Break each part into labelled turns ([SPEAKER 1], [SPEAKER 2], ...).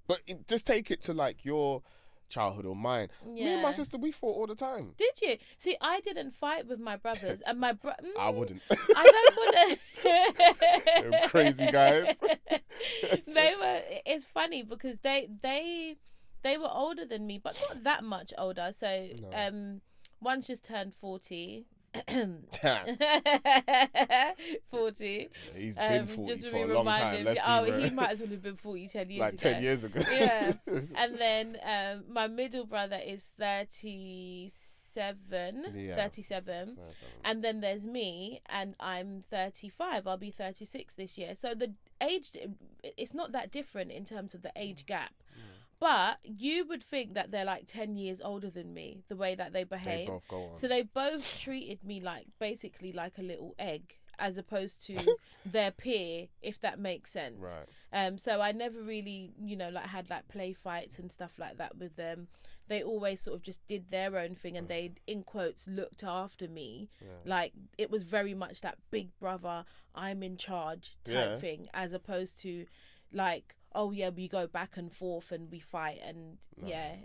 [SPEAKER 1] But just take it to like your childhood or mine. Me and my sister, we fought all the time.
[SPEAKER 2] Did you? See, I didn't fight with my brothers, and my
[SPEAKER 1] I wouldn't.
[SPEAKER 2] I don't want
[SPEAKER 1] to. Crazy guys.
[SPEAKER 2] It's funny because they were older than me, but not that much older. So one's just turned 40. 40.
[SPEAKER 1] He's been 40 for a long time.
[SPEAKER 2] He might as well have been 40 10 years
[SPEAKER 1] like
[SPEAKER 2] ago.
[SPEAKER 1] 10 years ago.
[SPEAKER 2] Yeah. And then my middle brother is 37. And then there's me, and I'm 35. I'll be 36 this year. So the age, it's not that different in terms of the age gap. But you would think that they're like 10 years older than me, the way that they behave.
[SPEAKER 1] They both go on.
[SPEAKER 2] So they both treated me basically like a little egg, as opposed to their peer, if that makes sense.
[SPEAKER 1] Right.
[SPEAKER 2] So I never really, had play fights and stuff like that with them. They always sort of just did their own thing, and they, in quotes, looked after me. Yeah. Like, it was very much that big brother, I'm in charge type thing, as opposed to like, oh yeah, we go back and forth and we fight, and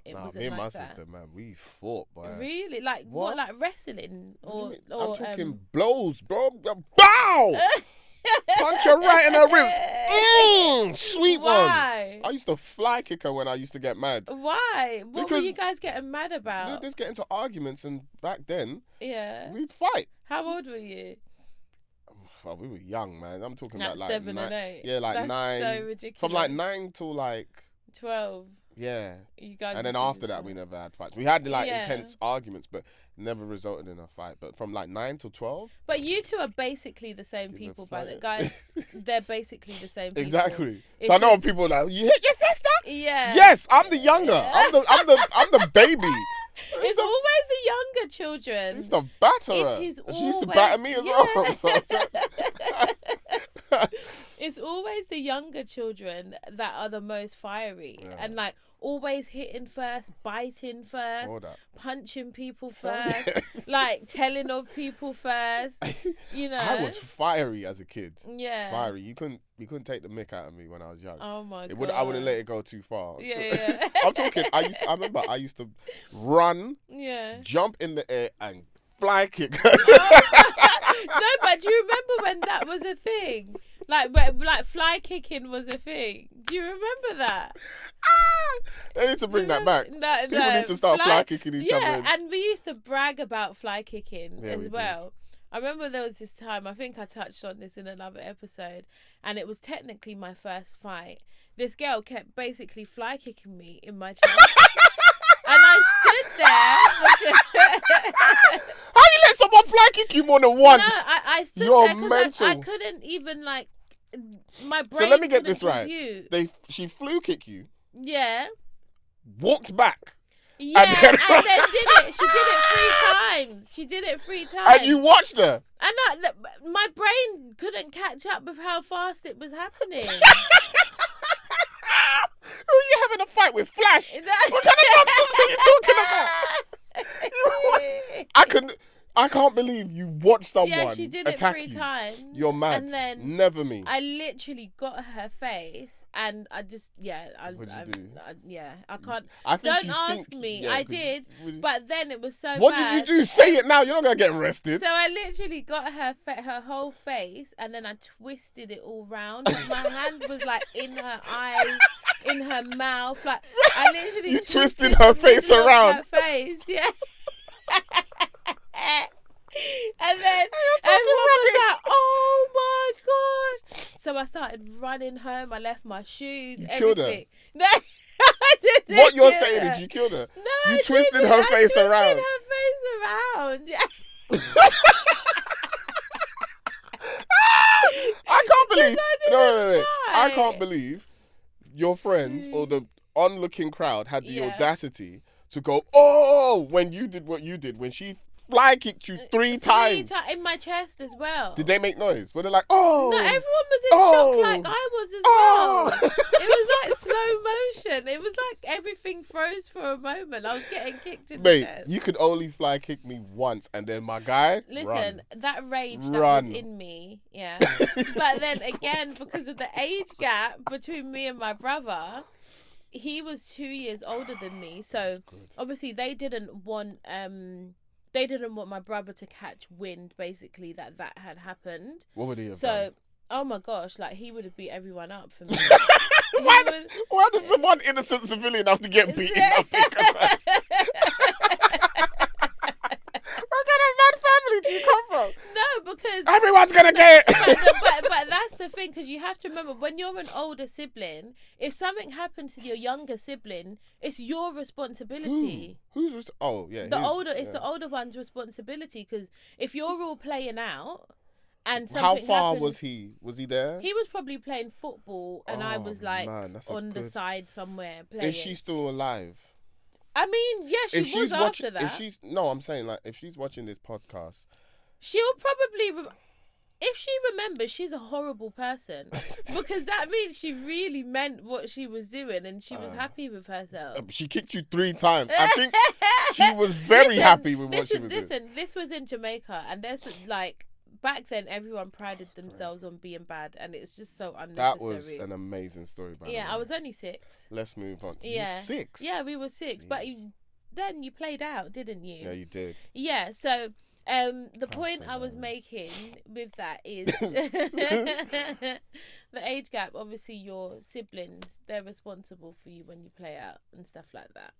[SPEAKER 2] it wasn't
[SPEAKER 1] me and
[SPEAKER 2] like
[SPEAKER 1] my
[SPEAKER 2] that.
[SPEAKER 1] sister, man, we fought, boy.
[SPEAKER 2] Really? Like what? Like wrestling or
[SPEAKER 1] I'm talking blows, bro. Bow! Punch her right in her ribs. Sweet
[SPEAKER 2] Why?
[SPEAKER 1] one. I used to fly kick her when I used to get mad.
[SPEAKER 2] Why? What were you guys getting mad about?
[SPEAKER 1] We'd just get into arguments, and back then, we'd fight.
[SPEAKER 2] How old were you?
[SPEAKER 1] Oh, we were young, man. I'm talking about like
[SPEAKER 2] 7 and 8.
[SPEAKER 1] Yeah, like
[SPEAKER 2] That's
[SPEAKER 1] 9.
[SPEAKER 2] So ridiculous.
[SPEAKER 1] From like 9 till like
[SPEAKER 2] 12.
[SPEAKER 1] Yeah.
[SPEAKER 2] You guys.
[SPEAKER 1] And then after that, we never had fights. We had like intense arguments, but never resulted in a fight. But from like 9 till 12.
[SPEAKER 2] But you two are basically the same people, by the guys. They're basically the same people.
[SPEAKER 1] Exactly. So I know people like, you hit your sister?
[SPEAKER 2] Yeah.
[SPEAKER 1] Yes, I'm the younger. I'm the baby.
[SPEAKER 2] It's always the younger children.
[SPEAKER 1] I used to batter her.
[SPEAKER 2] It is always.
[SPEAKER 1] She used to batter me as well.
[SPEAKER 2] It's always the younger children that are the most fiery and like always hitting first, biting first, punching people first, like telling of people first.
[SPEAKER 1] I was fiery as a kid.
[SPEAKER 2] Yeah,
[SPEAKER 1] fiery. You couldn't take the mick out of me when I was young.
[SPEAKER 2] Oh my god!
[SPEAKER 1] I wouldn't let it go too far.
[SPEAKER 2] Yeah.
[SPEAKER 1] I'm talking. I remember I used to run, jump in the air and fly kick.
[SPEAKER 2] No, but do you remember when that was a thing? Like fly kicking was a thing. Do you remember that?
[SPEAKER 1] They need to bring that back. People need to start fly kicking each other.
[SPEAKER 2] Yeah, and we used to brag about fly kicking as well. Did. I remember there was this time, I think I touched on this in another episode, and it was technically my first fight. This girl kept basically fly kicking me in my chest. And I stood there.
[SPEAKER 1] How you let someone fly kick you more than once?
[SPEAKER 2] No, I stood
[SPEAKER 1] You're
[SPEAKER 2] there
[SPEAKER 1] mental.
[SPEAKER 2] I couldn't even like. My brain.
[SPEAKER 1] So let me get this
[SPEAKER 2] compute.
[SPEAKER 1] right. She flew kick you.
[SPEAKER 2] Yeah.
[SPEAKER 1] Walked back.
[SPEAKER 2] Yeah, and then did it. She did it 3 times.
[SPEAKER 1] And you watched her.
[SPEAKER 2] And my brain couldn't catch up with how fast it was happening.
[SPEAKER 1] Who are you having a fight with? Flash? What kind of nonsense are you talking about? I can't believe you watched someone attack you.
[SPEAKER 2] Yeah, she did it 3 times.
[SPEAKER 1] You're mad.
[SPEAKER 2] And then
[SPEAKER 1] never me.
[SPEAKER 2] I literally got her face, and I just
[SPEAKER 1] What did you do?
[SPEAKER 2] I can't.
[SPEAKER 1] Don't
[SPEAKER 2] ask me. I did, but then it was so.
[SPEAKER 1] What
[SPEAKER 2] bad.
[SPEAKER 1] did you do? Say it now. You're not gonna get arrested.
[SPEAKER 2] So I literally got her whole face, and then I twisted it all round. My hand was like in her eyes, in her mouth. Like I literally
[SPEAKER 1] twisted her face around.
[SPEAKER 2] Her face, yeah. And then everyone was like, "Oh my gosh!" So I started running home. I left my shoes.
[SPEAKER 1] You
[SPEAKER 2] everything.
[SPEAKER 1] killed her.
[SPEAKER 2] No, I didn't.
[SPEAKER 1] What you're saying is you killed her.
[SPEAKER 2] No,
[SPEAKER 1] you twisted her face around.
[SPEAKER 2] Her face around. Yeah.
[SPEAKER 1] I can't believe. No. I can't believe your friends or the onlooking crowd had the audacity to go, "Oh!" when you did what you did when she fly kicked you 3 times.
[SPEAKER 2] In my chest as well.
[SPEAKER 1] Did they make noise? Were they like, "Oh"?
[SPEAKER 2] No, everyone was in shock like I was as well. It was like slow motion. It was like everything froze for a moment. I was getting kicked in the chest.
[SPEAKER 1] You could only fly kick me once, and then my guy,
[SPEAKER 2] listen, that rage that was in me, but then again, because of the age gap between me and my brother, he was 2 years older than me, so obviously they didn't want my brother to catch wind, basically, that had happened.
[SPEAKER 1] What would he have done?
[SPEAKER 2] Oh my gosh, like he would have beat everyone up for me.
[SPEAKER 1] Why does one innocent civilian have to get beaten up? What kind of mad family do you come from?
[SPEAKER 2] No, because
[SPEAKER 1] everyone's gonna get it.
[SPEAKER 2] But that's the thing, because you have to remember, when you're an older sibling, if something happens to your younger sibling, it's your responsibility.
[SPEAKER 1] Who's the older
[SPEAKER 2] one's responsibility, because if you're all playing out. And
[SPEAKER 1] how far was he? Was he there?
[SPEAKER 2] He was probably playing football, and I was like the side somewhere playing.
[SPEAKER 1] Is she still alive?
[SPEAKER 2] I mean, yeah, she was after that.
[SPEAKER 1] I'm saying, like, if she's watching this podcast,
[SPEAKER 2] she'll probably. If she remembers, she's a horrible person, because that means she really meant what she was doing, and she was happy with herself.
[SPEAKER 1] She kicked you 3 times. I think she was very happy with what she was doing.
[SPEAKER 2] Listen, this was in Jamaica, and there's like. Back then, everyone prided themselves on being bad, and it's just so unnecessary.
[SPEAKER 1] That was an amazing story, by the way.
[SPEAKER 2] Yeah, I was only 6.
[SPEAKER 1] Let's move on.
[SPEAKER 2] Yeah.
[SPEAKER 1] You were 6?
[SPEAKER 2] Yeah, we were 6. Jeez. But then you played out, didn't you?
[SPEAKER 1] Yeah, you did.
[SPEAKER 2] Yeah, so the point I was making with that is the age gap. Obviously, your siblings, they're responsible for you when you play out and stuff like that.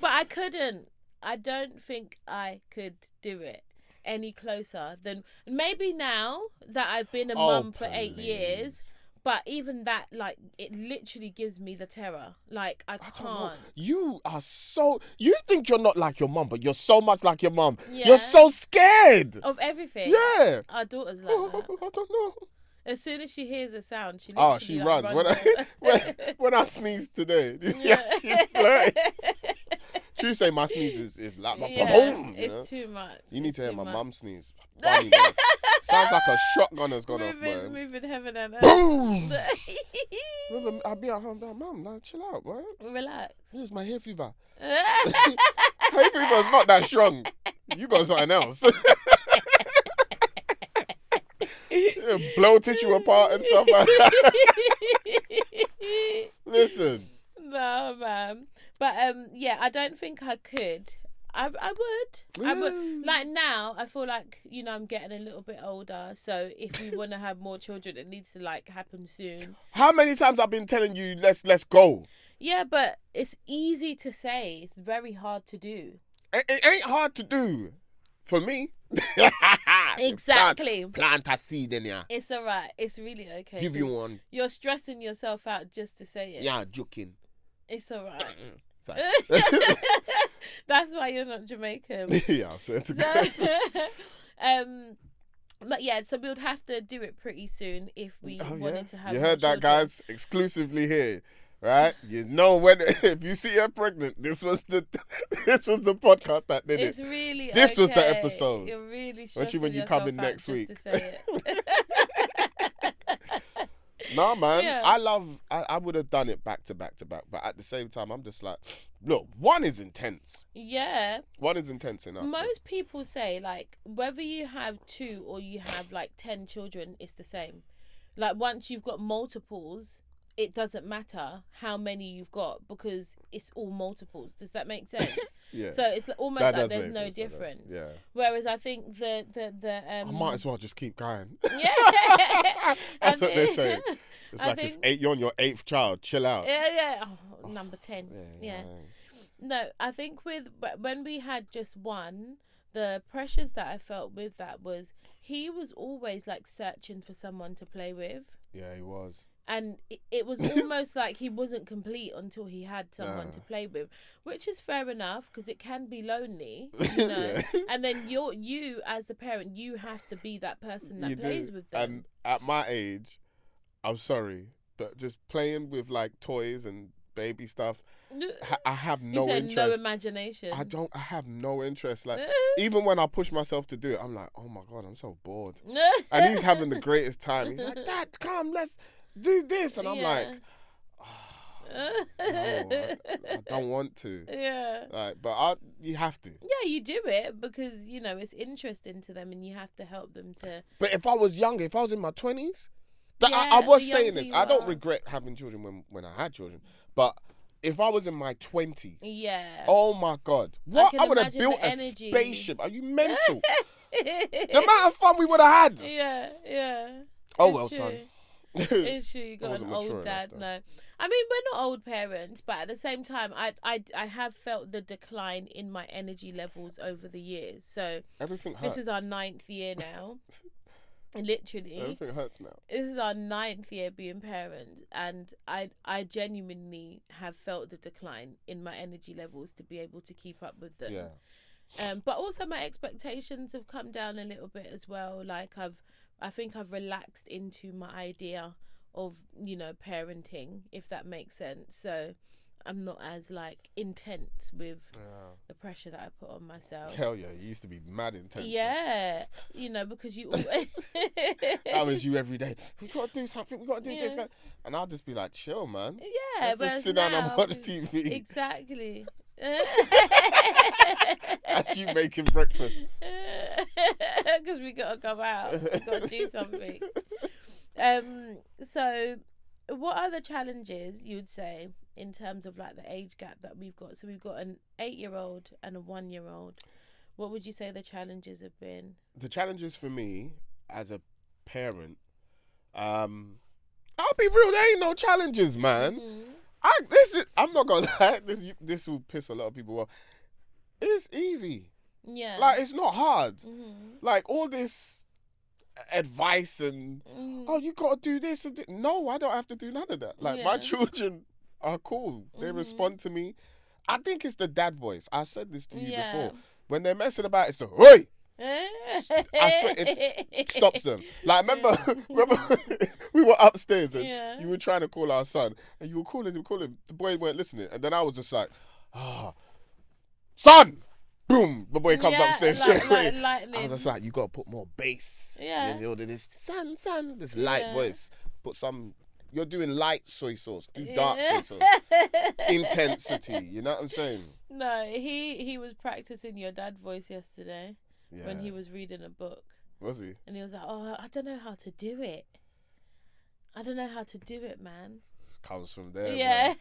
[SPEAKER 2] But I couldn't. I don't think I could do it any closer than maybe now that I've been a mum for 8 years, but even that, like, it literally gives me the terror. Like, I can't.
[SPEAKER 1] You think you're not like your mum, but you're so much like your mum. Yeah. You're so scared
[SPEAKER 2] of everything.
[SPEAKER 1] Yeah,
[SPEAKER 2] our daughter's like that.
[SPEAKER 1] I don't know.
[SPEAKER 2] As soon as she hears a sound, she
[SPEAKER 1] runs. When I sneezed today, she flirted. True say my sneeze is like my boom.
[SPEAKER 2] It's too much.
[SPEAKER 1] You need to hear my mum sneeze. Funny, sounds like a shotgun has gone off, man.
[SPEAKER 2] Moving heaven and earth.
[SPEAKER 1] Boom! Remember, I'll be at home like, Mum, like, chill out, boy.
[SPEAKER 2] Relax.
[SPEAKER 1] This is my hay fever. Hay fever is not that strong. You got something else. Blow tissue apart and stuff like that. Listen.
[SPEAKER 2] No, man. But yeah, I don't think I could. I would. I would. Like, now, I feel like, you know, I'm getting a little bit older. So if we want to have more children, it needs to, like, happen soon.
[SPEAKER 1] How many times I've been telling you, let's go?
[SPEAKER 2] Yeah, but it's easy to say. It's very hard to do.
[SPEAKER 1] It ain't hard to do. For me.
[SPEAKER 2] Exactly.
[SPEAKER 1] Plant a seed in ya.
[SPEAKER 2] It's all right. It's really okay.
[SPEAKER 1] Give you one.
[SPEAKER 2] You're stressing yourself out just to say it.
[SPEAKER 1] Yeah, joking.
[SPEAKER 2] It's all right. That's why you're not Jamaican.
[SPEAKER 1] Yeah, I swear to God.
[SPEAKER 2] But yeah, so we would have to do it pretty soon if we wanted to have.
[SPEAKER 1] You heard that, guys? Exclusively here, right? You know, when if you see her pregnant, this was the podcast that did
[SPEAKER 2] it's
[SPEAKER 1] it.
[SPEAKER 2] It's really
[SPEAKER 1] this was the episode.
[SPEAKER 2] You're really stressing
[SPEAKER 1] when you come in next week.
[SPEAKER 2] To say it.
[SPEAKER 1] No, man. Yeah. I would have done it back to back to back, but at the same time, I'm just like, look, one is intense.
[SPEAKER 2] Yeah.
[SPEAKER 1] One is intense enough.
[SPEAKER 2] Most people say, like, whether you have 2 or you have, like, 10 children, it's the same. Like, once you've got multiples, it doesn't matter how many you've got because it's all multiples. Does that make sense?
[SPEAKER 1] Yeah.
[SPEAKER 2] So it's almost like there's no difference.
[SPEAKER 1] Yeah.
[SPEAKER 2] Whereas I think the
[SPEAKER 1] I might as well just keep going.
[SPEAKER 2] Yeah.
[SPEAKER 1] That's what they're saying. It's like you're on your 8th child. Chill out.
[SPEAKER 2] Yeah. Oh, number 10. Yeah. No, I think when we had just one, the pressures that I felt with that was he was always like searching for someone to play with.
[SPEAKER 1] Yeah, he was.
[SPEAKER 2] And it was almost like he wasn't complete until he had someone to play with, which is fair enough because it can be lonely, you know. Yeah. And then you as a parent, you have to be that person that plays with them.
[SPEAKER 1] And at my age, I'm sorry, but just playing with like toys and baby stuff, I have no interest.
[SPEAKER 2] No imagination.
[SPEAKER 1] I have no interest. Like, even when I push myself to do it, I'm like, oh my God, I'm so bored. And he's having the greatest time. He's like, Dad, come, let's do this. And I'm like, oh, no, I don't want to.
[SPEAKER 2] Yeah.
[SPEAKER 1] Like, but you have to.
[SPEAKER 2] Yeah, you do it because, you know, it's interesting to them and you have to help them to.
[SPEAKER 1] But if I was younger, if I was in my 20s, I was saying this. I don't regret having children when I had children, but if I was in my 20s, oh my God, what I would have built a spaceship. Are you mental? The amount of fun we would have had.
[SPEAKER 2] Yeah.
[SPEAKER 1] Oh well, son.
[SPEAKER 2] It's true. You got an old dad. No, I mean we're not old parents, but at the same time, I have felt the decline in my energy levels over the years. So
[SPEAKER 1] everything hurts.
[SPEAKER 2] This is our 9th year now. Literally,
[SPEAKER 1] everything hurts now.
[SPEAKER 2] This is our 9th year being parents, and I genuinely have felt the decline in my energy levels to be able to keep up with them. But also my expectations have come down a little bit as well. Like I think I've relaxed into my idea of, parenting, if that makes sense. So I'm not as like intense with the pressure that I put on myself.
[SPEAKER 1] Hell yeah, you used to be mad intense.
[SPEAKER 2] Yeah, because you always
[SPEAKER 1] that was you every day. We gotta do something. We gotta do this, and I'll just be like, chill, man.
[SPEAKER 2] Yeah,
[SPEAKER 1] let's just sit down and watch TV.
[SPEAKER 2] Exactly.
[SPEAKER 1] As you making breakfast.
[SPEAKER 2] Because we gotta go out. We gotta do something. So what are the challenges you'd say in terms of like the age gap that we've got? So we've got an 8-year-old and a 1-year-old. What would you say the challenges have been? The challenges
[SPEAKER 1] for me as a parent, I'll be real, there ain't no challenges, man. I'm not gonna lie, this will piss a lot of people off. It's easy.
[SPEAKER 2] Yeah.
[SPEAKER 1] Like, it's not hard. Like, all this advice and, you gotta do this. No, I don't have to do none of that. Like, my children are cool. They respond to me. I think it's the dad voice. I've said this to you before. When they're messing about, it's the, oi! I swear it stops them. Like, remember we were upstairs and you were trying to call our son and you were calling him. The boy weren't listening. And then I was just like, son! Boom! The boy comes upstairs straight away. I was just like, you got to put more bass. Yeah. This son, this light voice. You're doing light soy sauce. Do dark soy sauce. Intensity. You know what I'm saying?
[SPEAKER 2] No, he was practicing your dad voice yesterday. Yeah. When he was reading a book.
[SPEAKER 1] Was he?
[SPEAKER 2] And he was like, I don't know how to do it. I don't know how to do it, man.
[SPEAKER 1] Comes from there.
[SPEAKER 2] Yeah.